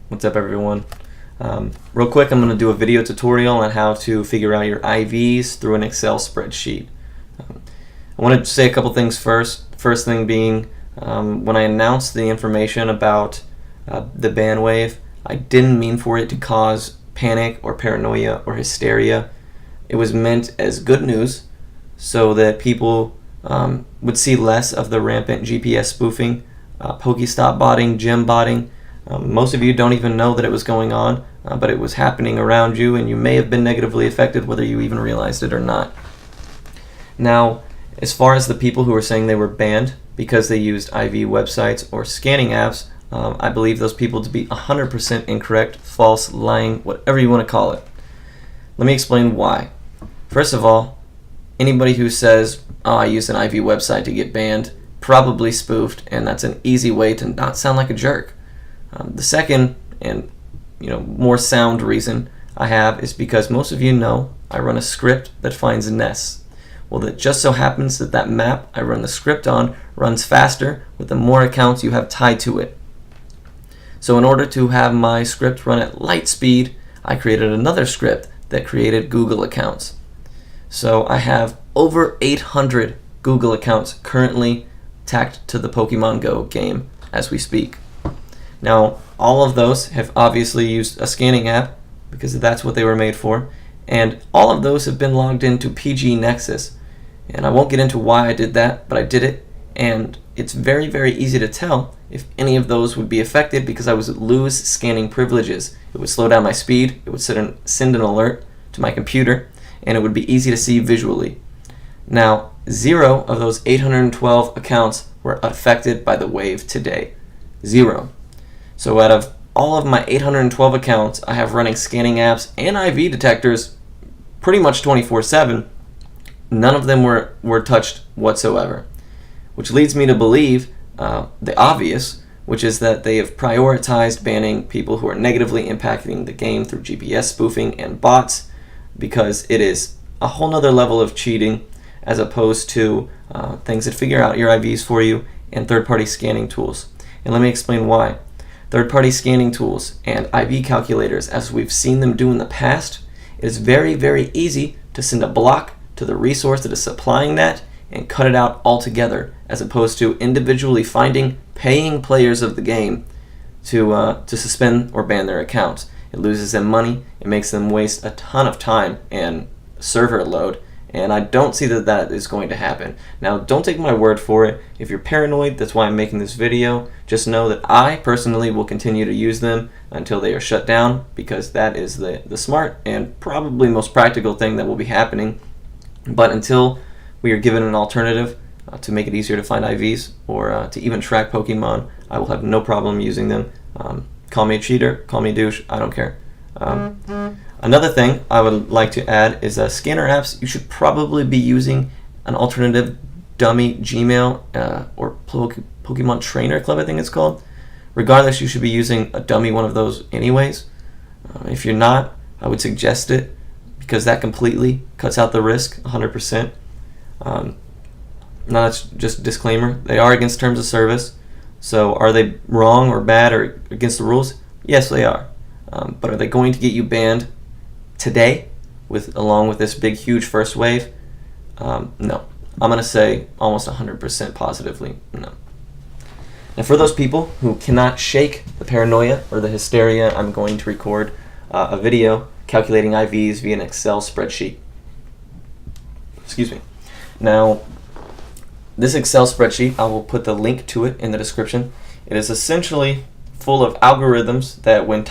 What's up, everyone? Real quick, I'm going to do a video tutorial on how to figure out your IVs through an Excel spreadsheet. I want to say a couple things first. First thing being, when I announced the information about the ban wave, I didn't mean for it to cause panic or paranoia or hysteria. It was meant as good news so that people would see less of the rampant GPS spoofing, Pokestop botting, gym botting. Most of you don't even know that it was going on, but it was happening around you, and you may have been negatively affected whether you even realized it or not. Now, as far as the people who were saying they were banned because they used IV websites or scanning apps, I believe those people to be 100% incorrect, false, lying, whatever you want to call it. Let me explain why. First of all, anybody who says, "Oh, I used an IV website to get banned," probably spoofed, and that's an easy way to not sound like a jerk. The second and more sound reason I have is because most of you know I run a script that finds nests. Well, it just so happens that that map I run the script on runs faster with the more accounts you have tied to it. So in order to have my script run at light speed, I created another script that created Google accounts. So I have over 800 Google accounts currently tacked to the Pokemon Go game as we speak. Now, all of those have obviously used a scanning app because that's what they were made for, and all of those have been logged into PG Nexus. And I won't get into why I did that, but I did it, and it's very, very easy to tell if any of those would be affected because I would lose scanning privileges. It would slow down my speed, it would send an alert to my computer, and it would be easy to see visually. Now, 0 of those 812 accounts were affected by the wave today. 0. So out of all of my 812 accounts I have running scanning apps and IV detectors pretty much 24/7, none of them were touched whatsoever. Which leads me to believe the obvious, which is that they have prioritized banning people who are negatively impacting the game through GPS spoofing and bots, because it is a whole nother level of cheating as opposed to things that figure out your IVs for you and third-party scanning tools. And let me explain why. Third-party scanning tools and IV calculators, as we've seen them do in the past, it is very, very easy to send a block to the resource that is supplying that and cut it out altogether, as opposed to individually finding paying players of the game to suspend or ban their accounts. It loses them money, it makes them waste a ton of time and server load, and I don't see that that is going to happen. Now, don't take my word for it. If you're paranoid, that's why I'm making this video. Just know that I personally will continue to use them until they are shut down, because that is the smart and probably most practical thing that will be happening. But until we are given an alternative to make it easier to find IVs or to even track Pokemon, I will have no problem using them. Call me a cheater, call me a douche, I don't care. Another thing I would like to add is scanner apps. You should probably be using an alternative dummy Gmail or Pokemon Trainer Club, I think it's called. Regardless, you should be using a dummy one of those anyways. If you're not, I would suggest it, because that completely cuts out the risk 100%. Now, that's just a disclaimer. They are against terms of service. So are they wrong or bad or against the rules? Yes, they are. But are they going to get you banned today along with this big, huge first wave? No. I'm going to say almost 100% positively no. Now, for those people who cannot shake the paranoia or the hysteria, I'm going to record a video calculating IVs via an Excel spreadsheet. Excuse me. Now, this Excel spreadsheet, I will put the link to it in the description. It is essentially full of algorithms that when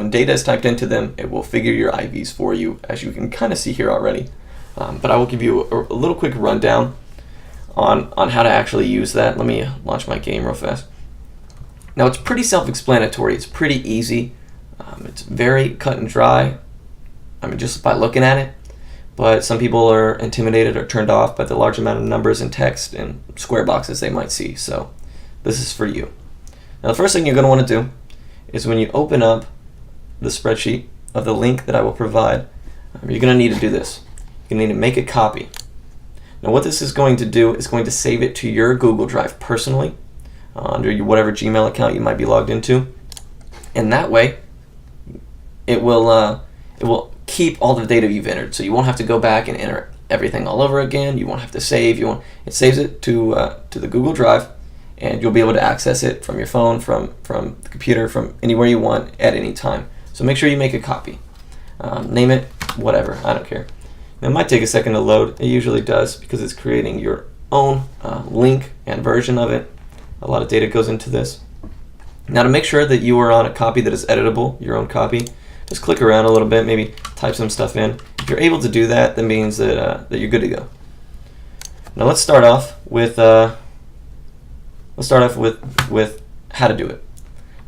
data is typed into them, it will figure your IVs for you, as you can kind of see here already. But I will give you a little quick rundown on how to actually use that. Let me launch my game real fast. Now, it's pretty self-explanatory. It's pretty easy. It's very cut and dry, just by looking at it. But some people are intimidated or turned off by the large amount of numbers and text and square boxes they might see. So this is for you. Now, the first thing you're going to want to do is, when you open up the spreadsheet of the link that I will provide, you're going to need to do this. You're going to need to make a copy. Now, what this is going to do is going to save it to your Google Drive personally, under whatever Gmail account you might be logged into. And that way, it will keep all the data you've entered. So you won't have to go back and enter everything all over again. You won't have to save. It saves it to the Google Drive, and you'll be able to access it from your phone, from the computer, from anywhere you want at any time. So make sure you make a copy. Name it whatever. I don't care. It might take a second to load. It usually does because it's creating your own link and version of it. A lot of data goes into this. Now, to make sure that you are on a copy that is editable, your own copy, just click around a little bit, maybe type some stuff in. If you're able to do that, that means that you're good to go. Now let's start off with how to do it.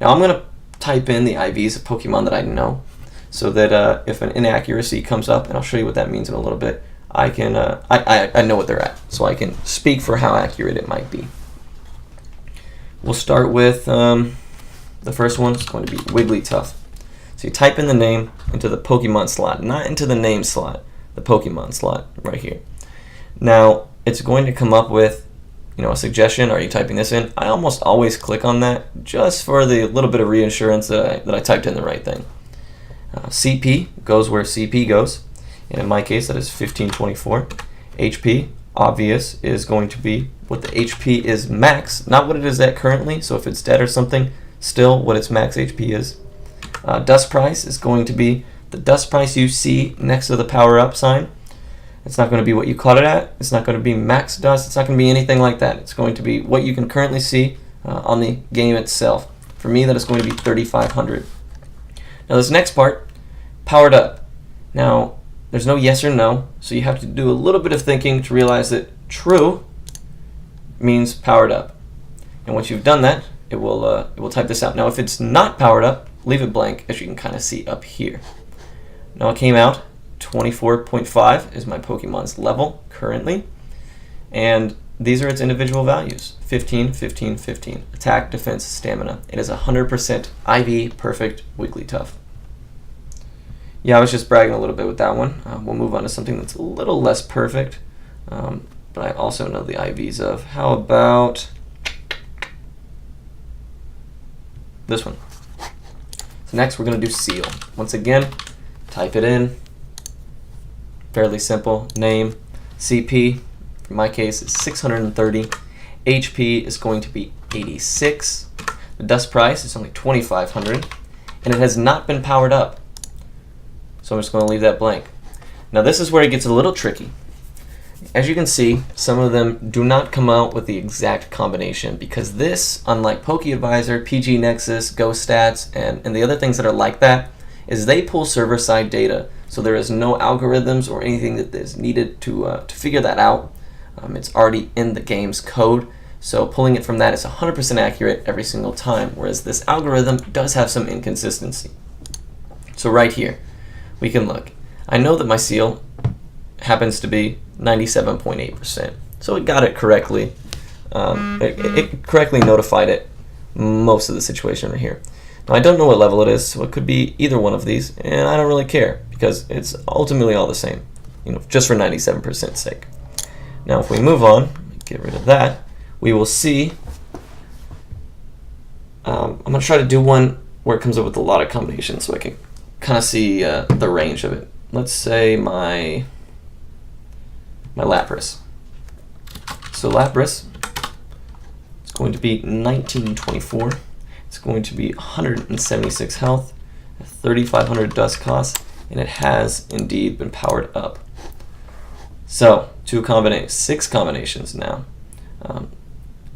Now I'm going to type in the IVs of Pokemon that I know, so that if an inaccuracy comes up, and I'll show you what that means in a little bit, I can I know what they're at, so I can speak for how accurate it might be. We'll start with the first one. It's going to be Wigglytuff. So you type in the name into the Pokemon slot, not into the name slot, the Pokemon slot right here. Now it's going to come up with, a suggestion. Are you typing this in? I almost always click on that just for the little bit of reassurance that I typed in the right thing. CP goes where CP goes, and in my case that is 1524. HP, obvious, is going to be what the HP is max, not what it is at currently. So if it's dead or something, still what its max HP is. Dust price is going to be the dust price you see next to the power up sign. It's not going to be what you caught it at. It's not going to be max dust. It's not going to be anything like that. It's going to be what you can currently see on the game itself. For me, that is going to be 3,500. Now this next part, powered up. Now there's no yes or no, so you have to do a little bit of thinking to realize that true means powered up. And once you've done that, it will type this out. Now if it's not powered up, leave it blank, as you can kind of see up here. Now it came out 24.5 is my Pokemon's level currently, and these are its individual values: 15, 15, 15. Attack, defense, stamina. It is 100% IV perfect Wigglytuff. Yeah, I was just bragging a little bit with that one. We'll move on to something that's a little less perfect, but I also know the IVs of. How about this one? So next we're going to do Seal. Once again, type it in. Fairly simple. Name, CP, in my case, is 630. HP is going to be 86. The dust price is only 2,500, and it has not been powered up. So I'm just going to leave that blank. Now this is where it gets a little tricky. As you can see, some of them do not come out with the exact combination, because this, unlike PokeAdvisor, PG Nexus, GoStats, and the other things that are like that, is they pull server-side data. So there is no algorithms or anything that is needed to figure that out. It's already in the game's code. So pulling it from that is 100% accurate every single time, whereas this algorithm does have some inconsistency. So right here, we can look. I know that my Seal happens to be 97.8%. So it got it correctly. It correctly notified it most of the situation right here. Now I don't know what level it is, so it could be either one of these, and I don't really care because it's ultimately all the same, just for 97% sake. Now if we move on, get rid of that, we will see, I'm going to try to do one where it comes up with a lot of combinations so I can kind of see the range of it. Let's say my Lapras. So Lapras, it's going to be 1924. It's going to be 176 health, 3,500 dust cost, and it has indeed been powered up. So 6 combinations now,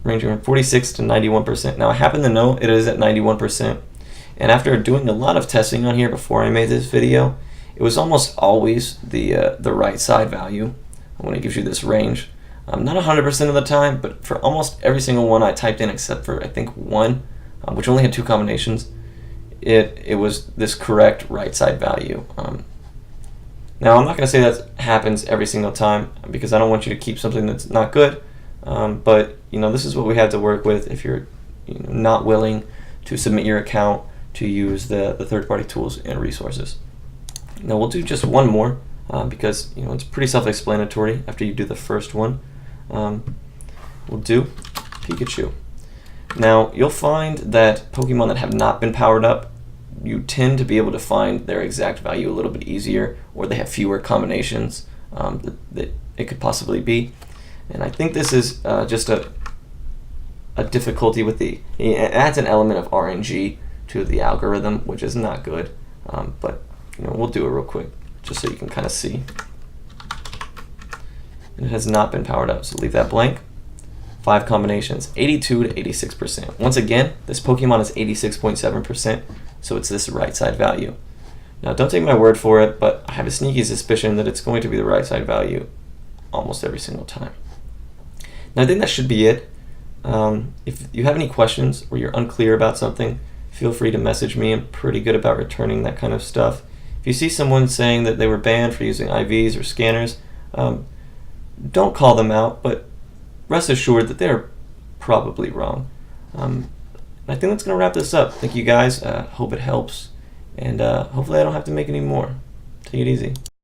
ranging from 46 to 91%. Now I happen to know it is at 91%, and after doing a lot of testing on here before I made this video, it was almost always the right side value when it gives you this range. Not 100% of the time, but for almost every single one I typed in except for I think one, which only had 2 combinations, it was this correct right side value. Now I'm not going to say that happens every single time because I don't want you to keep something that's not good, but this is what we have to work with if you're not willing to submit your account to use the third-party tools and resources. Now we'll do just one more because it's pretty self-explanatory after you do the first one. We'll do Pikachu. Now you'll find that Pokemon that have not been powered up you tend to be able to find their exact value a little bit easier, or they have fewer combinations that it could possibly be. And I think this is just a difficulty with it adds an element of RNG to the algorithm, which is not good. But we'll do it real quick just so you can kind of see. And it has not been powered up, so leave that blank. 5 combinations, 82 to 86%. Once again, this Pokemon is 86.7%, so it's this right side value. Now, don't take my word for it, but I have a sneaky suspicion that it's going to be the right side value almost every single time. Now, I think that should be it. If you have any questions or you're unclear about something, feel free to message me. I'm pretty good about returning that kind of stuff. If you see someone saying that they were banned for using IVs or scanners, don't call them out, but rest assured that they're probably wrong. I think that's going to wrap this up. Thank you guys. Hope it helps. And hopefully I don't have to make any more. Take it easy.